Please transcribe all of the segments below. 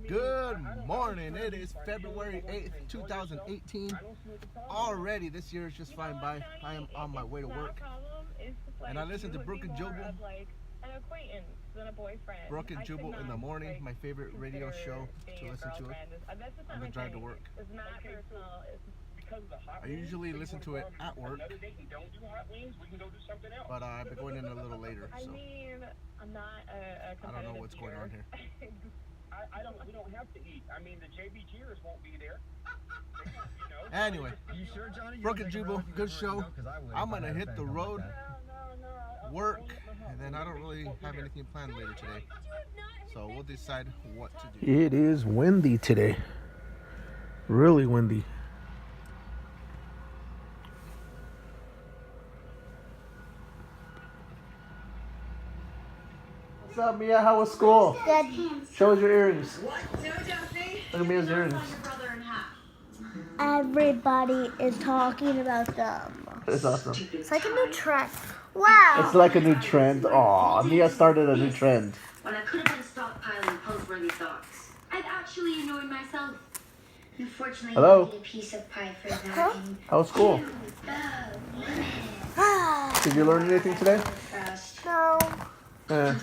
Good morning. It is February 8th, 2018. Already, this year is just flying by. I am on my way to work. And I listen to Brooke and Jubal. Brooke and Jubal in the morning, my favorite radio show to listen to on the drive to work. I usually listen to it at work, but I've been going in a little later, so I don't know what's going on here. We don't have to eat. I mean, the JBGers won't be there. Anyway, You sure, Johnny? Brooke and Jubal, good show. I'm gonna hit the road, work, and then I don't really have anything planned later today. So we'll decide what to do. It is windy today. Really windy. What's up, Mia? How was school? Good. Show us your earrings. Look at Mia's earrings. Everybody is talking about them. It's awesome. It's like a new trend. Wow. It's like a new trend. Aw, Mia started a new trend. When I could have been stockpiling post-worthy thoughts. I've actually annoyed myself. Unfortunately, Hello? I need a piece of pie for that. Huh? How was school? Did you learn anything today? No.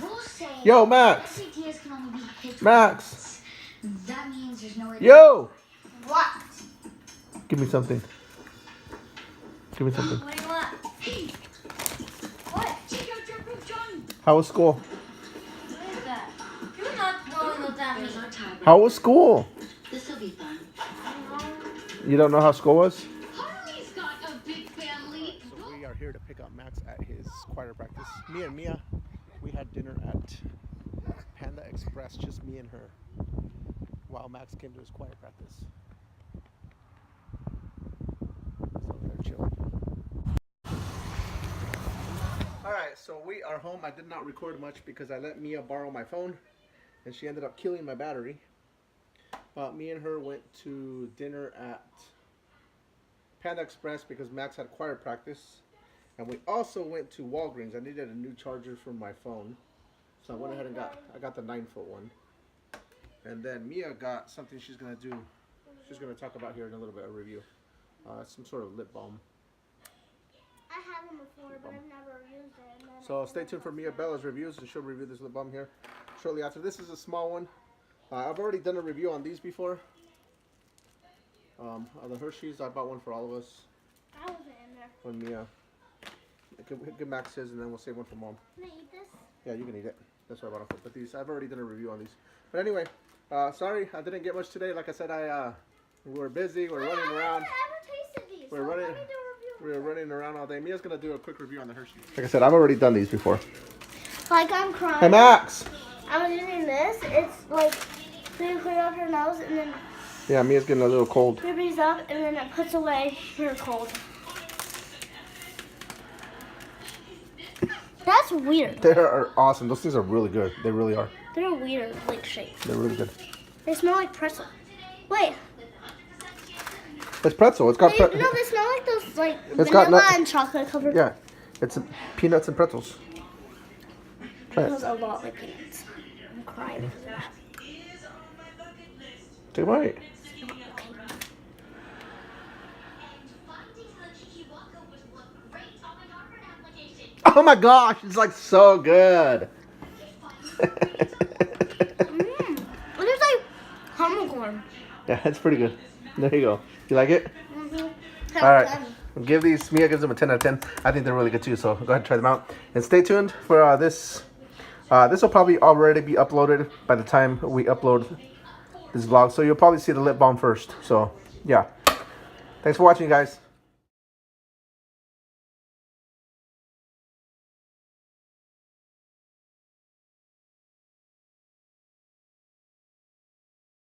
Yo, Max. SATs can only be hit Max. That means there's no way. Yo. What? Give me something. Give me something. What do you want? Hey! What? Check out your proof, John! How was school? What is that? You're not blowing with that. There's our time. How was school? This'll be fun. You don't know how school was? Harley's got a big family. So we are here to pick up Max at his choir practice. Me and Mia, we had dinner at Panda Express, just me and her, while Max came to his choir practice. So they're chilling. Alright, so we are home. I did not record much because I let Mia borrow my phone and she ended up killing my battery. But me and her went to dinner at Panda Express because Max had choir practice. And we also went to Walgreens. I needed a new charger for my phone. So I went ahead and got the 9-foot one. And then Mia got something she's going to do. She's going to talk about here in a little bit, a review. Some sort of lip balm. I had them before, but I've never used it. So stay tuned for Mia Bella's reviews, and she'll review this lip balm here shortly after. This is a small one. I've already done a review on these before. The Hershey's, I bought one for all of us. I wasn't in there. When Mia. Give Max his, and then we'll save one for Mom. Can I eat this? Yeah, you can eat it. That's what I bought them for. But these, I've already done a review on these. But anyway, sorry I didn't get much today. Like I said, we were busy. We're running around. I never tasted these. We're so running. let me do a review. We're running around all day. Mia's gonna do a quick review on the Hershey. Like I said, I've already done these before. Like I'm crying. Hey Max. I was using this. It's like you clear out your nose and then Yeah, Mia's getting a little cold. you breathe up and then it puts away your cold. That's weird. They are awesome. Those things are really good. They really are. They're weird, like shape. They're really good. They smell like pretzel. Wait, It's pretzel. It's got. no, they smell like those like It's got vanilla nut- and chocolate covered. Yeah, it's peanuts and pretzels. Try It it. smells a lot like peanuts. I'm crying. Take a bite. Oh my gosh, it's like so good. It looks like caramel corn. Yeah, it's pretty good. There you go. You like it? Mm-hmm. All right. Give these. Mia gives them a 10 out of 10. I think they're really good too. So go ahead and try them out. And stay tuned for this. This will probably already be uploaded by the time we upload this vlog. So you'll probably see the lip balm first. So yeah. Thanks for watching, guys.